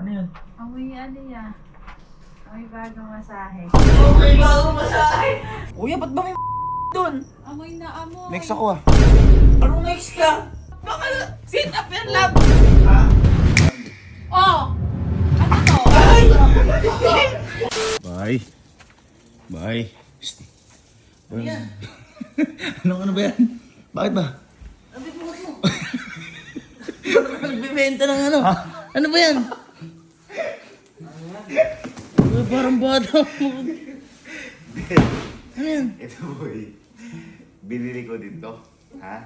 Ano yun? Amoy ano yan? Amoy bagong masahe. Okay, bagong masahe! Kuya, ba't ba may doon? Amoy na amoy. Next ako ah. Anong next ka? Baka sit up yan lang! Oh! Ano to? Bye. Bye. Shh. Ano ba yan? Bakit ba? Abi, bukas mo! Ano ka nagbibenta ng ano? Ano ba yan? Uy, parang bata mo. Ano yan? Ito boy. Binili ko dito. Ha?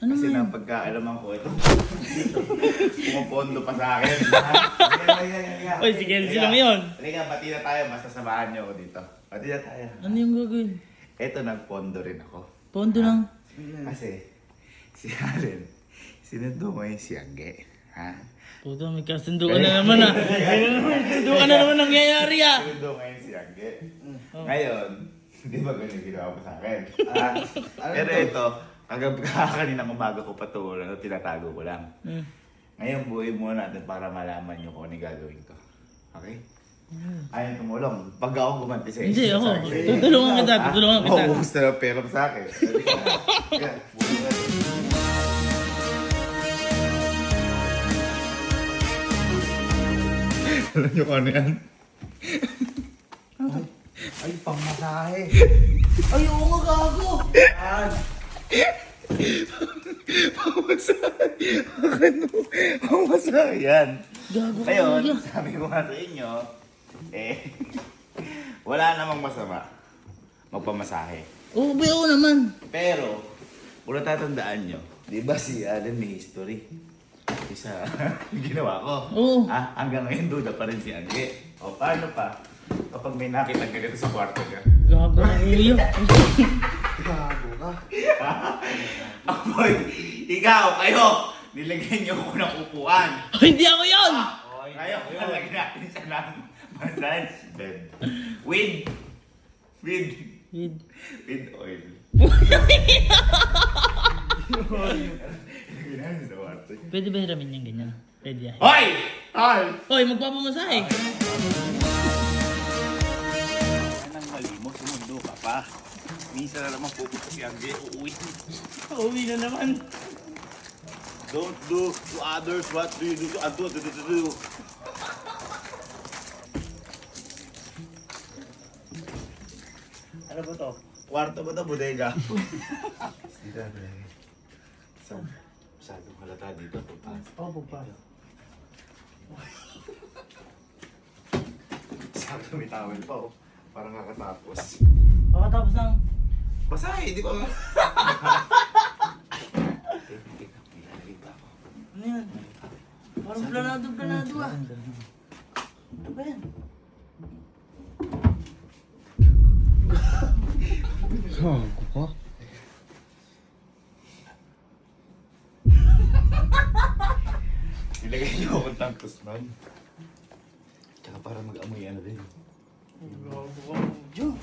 Ano Kasi mo yan? napagkaalaman ko ito. Pumupondo pa sa akin. Uy, si Kenzie lang yun. Halika, pati na tayo. Basta samahan niyo ako dito. Pati na tayo. Ano yung gagawin? Ito, nagpondo rin ako. Pondo lang. Kasi, si Allen, sinundo mo yung si Angge. Ha? Puta, may kasunduan na naman ah. May kasunduan na naman nangyayari ah. Sinundo mo yung si Angge. Ngayon, di ba ganyan yung ginawa mo sa akin? Pero ito, kaninang umaga ko pa ito, tinatago ko lang. Ngayon, buhay muna natin para malaman nyo kung ano yung gagawin ko. Okay? Ayaw tumulong. Pag ako gumanti sa Hindi ako. Tutulungan kita. Tutulungan kita. Oo, gusto na pera mo sa akin. Kaya, buhay natin. Alam nyo kung ano yan? Ay, pangmasahe. Ay, oo nga gago. Pamasahe yan. Gago ka Ngayon, talaga. sabi ko nga sa inyo, wala namang masama magpamasahe. Oo, ba oo naman. Pero, kung natatandaan nyo, di ba si Allen may history? Isa, ginawa ko. Oo. Hanggang ngayon, duda pa rin si Angge. O, paano pa? Kapag may nakita ganito sa kwarto niya. Gago ka kuya. Gago ka. Amoy, ikaw, kayo, nilagyan niyo ko ng upuan. Ay, hindi ako yun. Ngayon, nalagyan natin siya ng massage bed. With oil. Ilagyan natin sa kwarto niya. Pwede ba hiramin yung ganyan? Pwede yan. Hoy! Hoy! Hoy, magpapamasahe. Anong mali mo? Sumundo ka pa. Minsan na naman pupunta si Angge, uuwi. Uuwi na naman. Don't do to others what do you do to others. Ano ba to? Kwarto ba to? Bodega? Dito na bodega. Masyadong halata dito. Oo, pagpasok. Sakto may towel pa oh. Parang kakatapos. Pagkatapos ng... Basahe, di ba? Ano yan? Parang planado ah. Ano ba yan? Gago ka. Ilagay niyo akong tangkos nun. Tsaka para mag-amoy ano din. Gago ka. Diyo.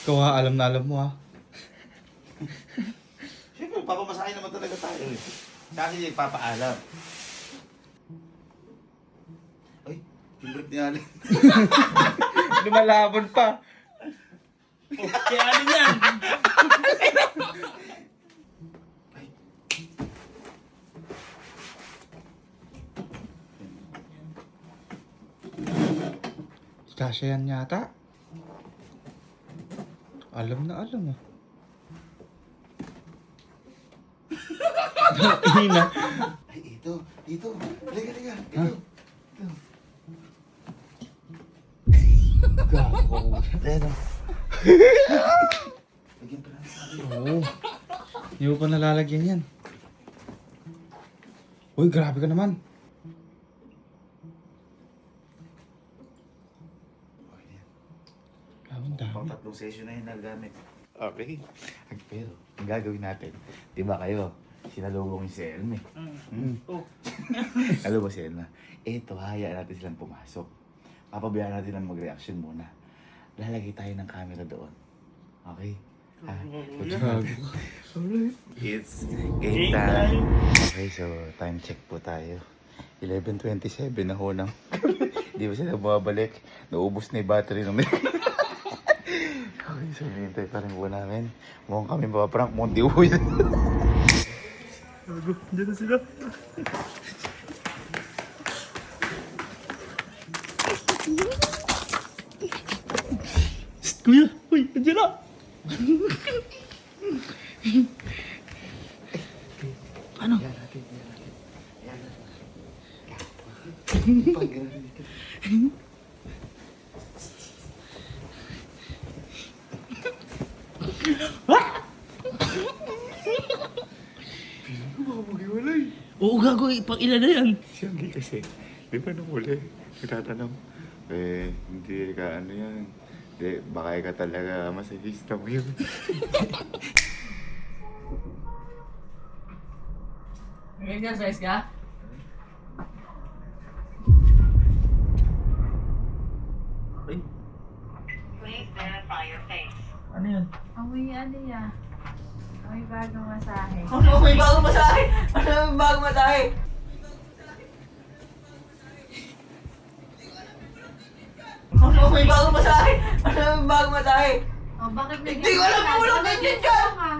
Ikaw ha, alam na alam mo ha. Siyempre, papamasahe naman talaga tayo eh. Kasi papaalam. Ay, favorite ni Allen. Lumalaban pa. Kaya ano yan? Kasya yan yata. Alam na alam ah. Ina. Ay, ito. Liga. Ito. Gago. Ito. Lagyan pa natin. Oo. Hindi mo pa nalalagyan yan. Uy, grabe ka naman. Pang tatlong session na yun nagamit. Okay. Pero, ang gagawin natin, di ba kayo, sinalubong si Elme. Oh. Alam mo si Elma, eto, hayaan natin silang pumasok. Papabayaan natin ang mag-reaction muna. Lalagay tayo ng camera doon. Okay? It's game time. Okay, so time check po tayo. 11:27 na ho nang. Di ba sila bumabalik? Naubos na yung battery ng Okay, so hinihintay pa rin po namin. Mukhang kami mapaprank, mukhang di uwi. Diyan na sila. Kuya, uy, nandiyan na. Ano? Oo, gago. Pang ilan na yan? Siyempre kasi, di ba nung huli, nagtatanong, hindi ka ano yan. Di, baka ka talaga masahista mo yun. Nag-exercise ka? Ay, Please verify your face. ano yun? Amoy ano yan? Amoy bagong masahe. Ano may bagong masahe? Ano may bagong masahe? Ano may bagong masahe? Ano may bagong masahe? Oh, bakit may Hindi ko alam kung walang ganyan dyan! ka?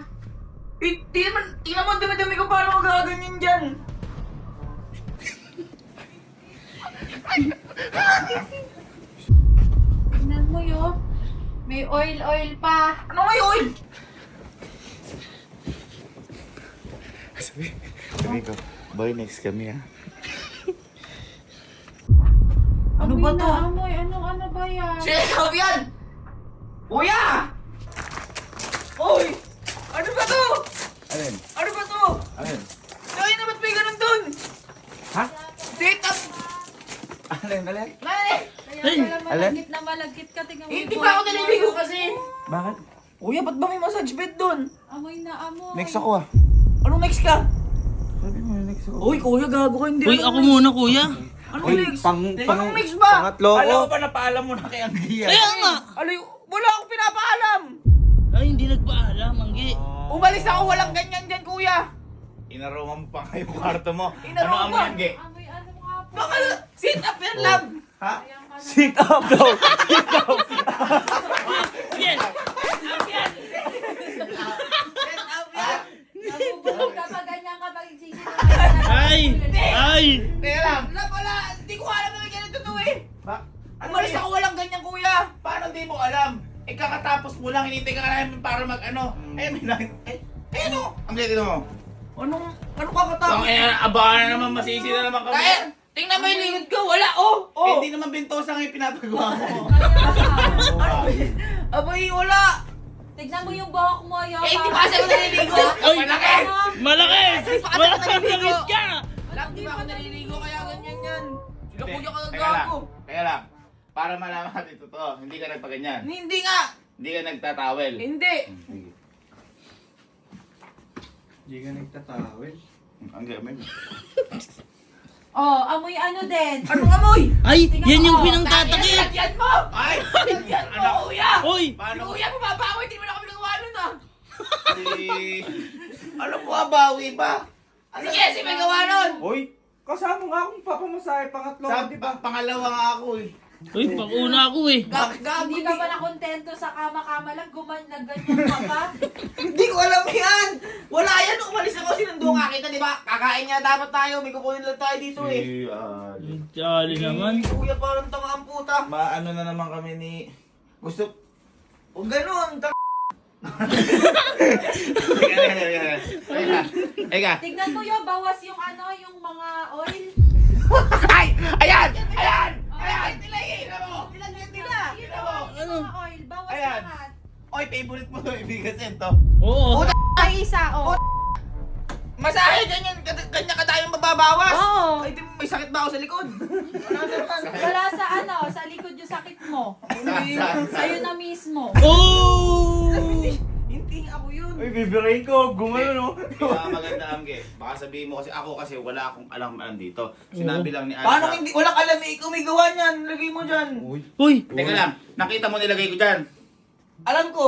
Hindi naman, tingnan mo, dumi-dumi ko paano ko gaganyan dyan? Tingnan mo yun. May oil pa. Ano may oil? Sabi ko, boy, next kami ha. Ano Amoy ba na to? amoy. Ano ba yan? Sinasabi yan! Kuya! Oy! Ano ba to? Alin? Ano ba to? Alin? Ay, na ba't may ganun dun? Ha? Sit up! Alin? Alin? Nani! Kaya pala malagkit na malagkit ka. Tingnan mo yung Hindi pa ako boyfriend naliligo mo. Bakit? Kuya, ba't ba may massage bed dun? Amoy na amoy. Next ako ah. Anong next ka? Sabi mo, next ako. Uy, kuya, gago ka. Hindi Uy, ako muna, kuya. Anong next? Anong next ba? Pangatlo ko. Alam ko pa napaalam mo na kay Anggia. Kaya nga. Alay, wala akong pinapaalam. Ay, hindi nagpaalam, Anggi. Umalis ako, walang ganyan dyan, kuya. Inaroma mo pa nga yung kwarto mo. Inaroma? Ano amoy yan, Ge? Amoy ano nga po. Baka, sit up yan lang. Ha? Ayan ka na. Sit up daw! Yes! Nabubulog ka pa ganyan ka pag sisigaw. Ay! Ay! Teka lang! Wala pala, hindi ko alam na may ganito to eh. Ba? Ano Umalis yan? ako, walang ganyan, kuya. Paano di mo alam? Eh kakatapos mo lang, hinintay ka namin para mag ano. Eh may lang. Ano? Ang galing mo. Anong kakatapos? Abangan na naman, masisi na naman kami. Kaya, tingnan mo yung lingid ko, wala, oh. Eh, hindi naman bintosa ang ipinapagawa mo. Abay, wala. Tignan mo yung buhok mo, yo. Eh, hindi pa kasi ako naliligo. Ay! Malaki. Malaki! Malaki ka! Wala, di ba ako naliligo, kaya ganyan yan. Sila kuya ka Teka lang, gago. teka lang. Para malaman natin totoo, hindi ka nagpaganyan. Hindi nga. Hindi ka nagtatawel. Hindi. Sige. Hindi ka nagtatawel. Ang gamay mo. Oh, amoy ano din. Anong amoy? Ay! Yan yung mo. pinangtatakip! Yan mo! Ay! Yan mo, kuya! Uy! Si Paano? kuya, bumabawi, hindi mo na kami nagawa nun ah. Ano po bawi ba? Sige, si may gawa nun. Hoy! Kasama nga akong papamasahe, pangatlo Sa ka, di ba? pangalawa nga ako eh. Uy, pang-una ako eh. Gago, Hindi ka ba nakontento sa kama-kama lang? Nagganyan ka pa? Hindi ko alam yan! Wala yan, umalis ako, sinundo nga kita, di ba? Kakain nga dapat tayo, may kukunin lang tayo dito eh. Jolly naman. Kuya, parang tanga ang puta. Maano na naman kami ni... Gusto... Huwag ganun, Eka. Tignan mo yun, bawas yung ano, yung mga oil. Ay! Ayan! Ayan! Ayan, nilagay na mo! Nilagyan nila. Yun Ano? o, yung mga oil, bawas Ayan. lahat. Oy, favorite mo to, ibigasin to. Oo. Ay, isa, oh. Masahe, ganyan ka tayong mababawas. Oo. Ay, di mo, may sakit ba ako sa likod? Wala naman. Wala sa ano, sa likod yung sakit mo. Saan? Sa'yo na mismo. Oh! Hindi ako yun. Uy, bibirain ko. Gumano, no? Kaya maganda Amge. Baka sabihin mo kasi ako kasi wala akong alam dito. Sinabi lang ni Alsa. Paano hindi, walang alam eh, ikaw may gawa niyan, lagay mo dyan. Uy. Uy! Teka lang, nakita mo nilagay ko dyan. Alam ko.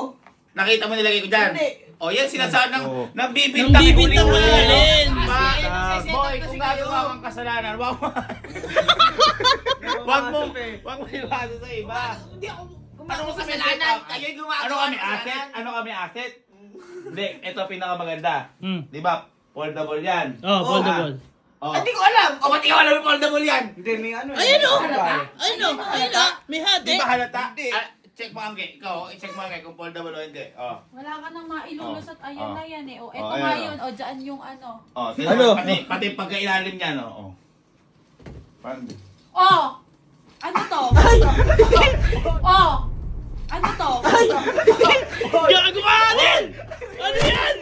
Nakita mo nilagay ko dyan. Hindi. O yan, sinasabi ng Oo. nabibintang Nabibintang ulit. ulit. Ba? set up Boy, kasi kung kayo. gagawa kang kasalanan, wag mo iwaso sa iba. Hindi ako Ano gumagawa kami kasalanan. set up? Kayo'y gumagawa Ano kami kasalanan. asset? Ano kami asset? Hindi, ito pinakamaganda. Hmm. Di ba? Foldable yan. Oh, Oh, foldable. Oh. Hindi ko alam. O, ba't ikaw alam yung foldable yan? Hindi, may ano eh. Ayun o! Halata. Ayun o! Ayun o! May hati. Di ba halata? Hindi. Ah, check mo Angge. Ikaw, i-check mo Angge kung foldable o hindi. Oh. Wala ka nang mailulusot. Ayun Oh. na yan eh. O, Oh, eto ayan, nga oh. yun. O, dyan yung ano. Oh, Ano? Pati pagkailalim niya, no? Oh. Parang, Oh! Ano to? Oh! Ano to? Gago ka din! Ano yan?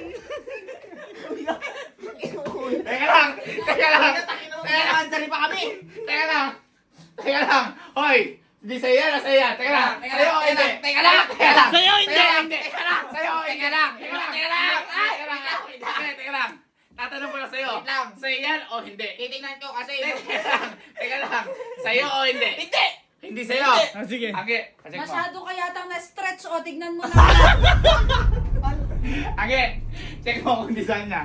Teka lang! Teka lang! Kaya nakansari pa kami. Teka lang! Teka lang! Hoy! Hindi sa'yo yan, sa'yo yan. Teka lang! Teka Sa'yo, lang, hindi! teka lang. Teka lang! Sa'yo, hindi! Sa'yo, hindi! Teka lang! Sa'yo, hindi! Teka lang. Teka lang! Teka lang. Teka lang! Teka lang! Tatanong ko lang sa'yo. Wait lang. Sa'yo yan o hindi? Titingnan ko kasi. Teka lang! Teka lang! Sa'yo o hindi? Hindi. Hindi sa'yo! Ah, sige. Angge! Check mo. Masyado ka yatang na-stretch. O, tignan mo na. Angge! Check mo kung design niya.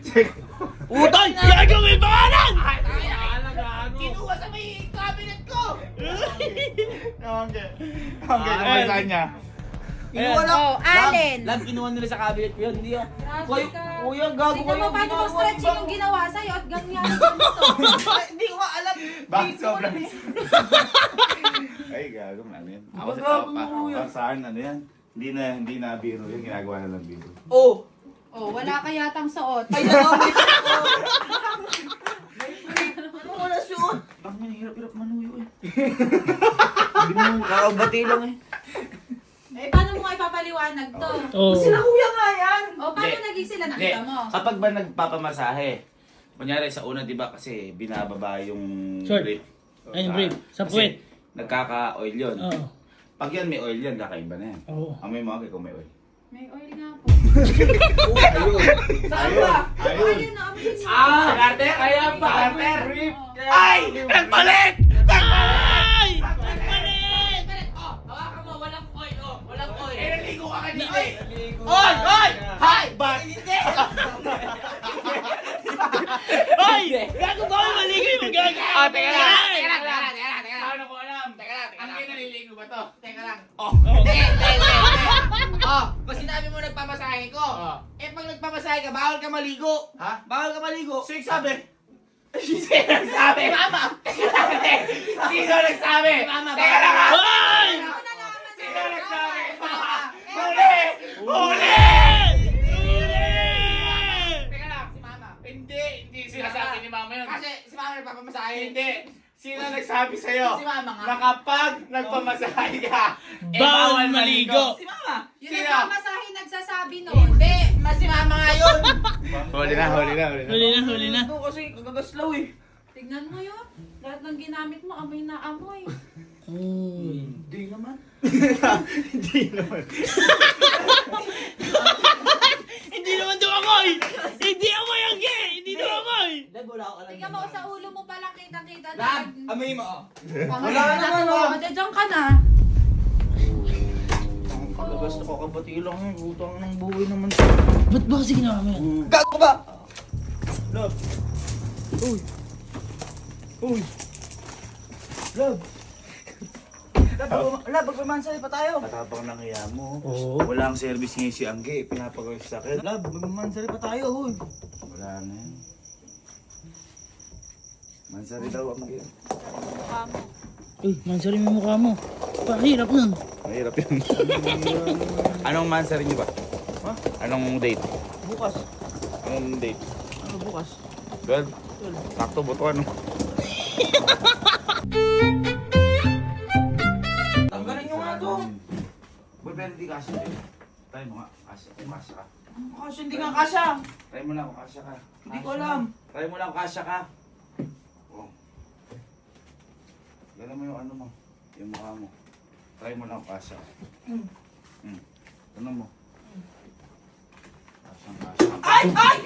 Check mo. Utay! Gago may pangalan! Ay, alam na ano. Kinuha sa may cabinet ko. Angge. Angge, kung design niya. Kinuha na. Oh, Allen. Lab, kinuha nila sa cabinet ko yun. Hindi ah. Grabe ka. Kuya, gago Tignan mo paano mo stretching yung ginawa sa'yo at ganyan yung ganito. Hindi ko nga alam. Bakit sobrang... Ay, gago, ano yan? Ako sa Gago, tao pa. kuya. Para saan, ano yan? Hindi na biro yun, ginagawa na lang biro. Oh. Oh, wala ka yatang suot. Ay, ano? May ano wala suot? Bakit man, hirap-hirap manuyo eh. Hindi mo kakabati lang eh. Eh, paano mo nga ipapaliwanag to? Oh. Sila kuya nga yan. O, paano Hindi. naging sila? Hindi, Nakita mo? kapag ba nagpapamasahe, kunyari sa una, di ba, kasi binababa yung Short. brief. Ay, yung brief. Sa Kasi puwet. Nagkaka-oil yun. Oo. Pag yan may oil yan, kakaiba na yan. Oo. Amoy mo ako kung may oil. May oil nga po. Saan ba? Oh, ayun na, amoy niyo. Sa Carter? Kaya pa, Carter? Ay! Nagpalit! Ay! Nagpalit! Oh, hawakan mo. Walang oil. Oh, walang oil. Eh, naligo ka kanina eh. Oil! Oil! Hi! Ba't? Hindi! Ay! Gago ba? Maligo yung gago! Ah, teka lang. Teka lang, teka lang, teka lang, teka lang. Paano ko alam? Teka lang, teka Ang lang. naliligo ba to? Teka lang. Oh. Hindi, hindi, hindi. Oh, kung sinabi mo nagpamasahe ko, Oh. eh pag nagpamasahe ka, bawal ka maligo. Ha? Bawal ka maligo. Sino sabi? Sino nagsabi? Mama! Sino nagsabi? Mama, Teka lang ha! Ay! Sino nagsabi? Mama! Huli! Huli! Huli! Teka lang, si Mama. Hindi sinasabi ni mama yun. Kasi si Mama nagpapamasahe. Hindi. Sino nagsabi sa'yo? Si Mama nga. Na kapag nagpamasahe ka, eh, Bawal maligo. Si Mama. Yung Sino? nagmamasahe nagsasabi nun. Hindi, mas si Mama nga yun. Huli na. Huli na. Ito kasi kagagaslaw eh. Tignan mo yun. Lahat ng ginamit mo, amoy na amoy. Oh. Hindi naman. Hindi naman daw amoy! Hindi amoy ang gay! Hindi daw amoy! Dahil wala ako alam. Tingnan mo, sa ulo mo palang kita-kita. Lab, amoy mo. Oh. Wala naman, oh. Diyan ka na. Ang kagagas na kakabati lang eh. Butang ng buhay naman. Ba't ba kasi ginawa mo yan? Gago ba? Love. Uy. Uy. Love. Lab, magpamansay pa tayo. Matapang ng iya mo. Oo. Walang service ngayon si Angge. Pinapagawin sa akin. Lab, magpamansay pa tayo. Huy. Wala na yan. Mansari daw Angge. Uy, mansari mo yung mukha mo. Pahirap nun. Mahirap yun. Anong mansari niyo ba? Ha? Anong date? Bukas. Anong date? Ano bukas? 12? Sakto, buto ano? Tanggalin nyo nga to. Boy, pero di kasya yun. Try mo nga. Kasya. Kung kasya ka. Kasi hindi nga kasya. Try mo na kung kasya ka. Hindi ko alam. Try mo na kung kasya ka. Oh. Gala mo yung ano mo. Yung mukha mo. Try mo na kung kasya ka. Ano mo? Kasyang kasya. Ay! Ay!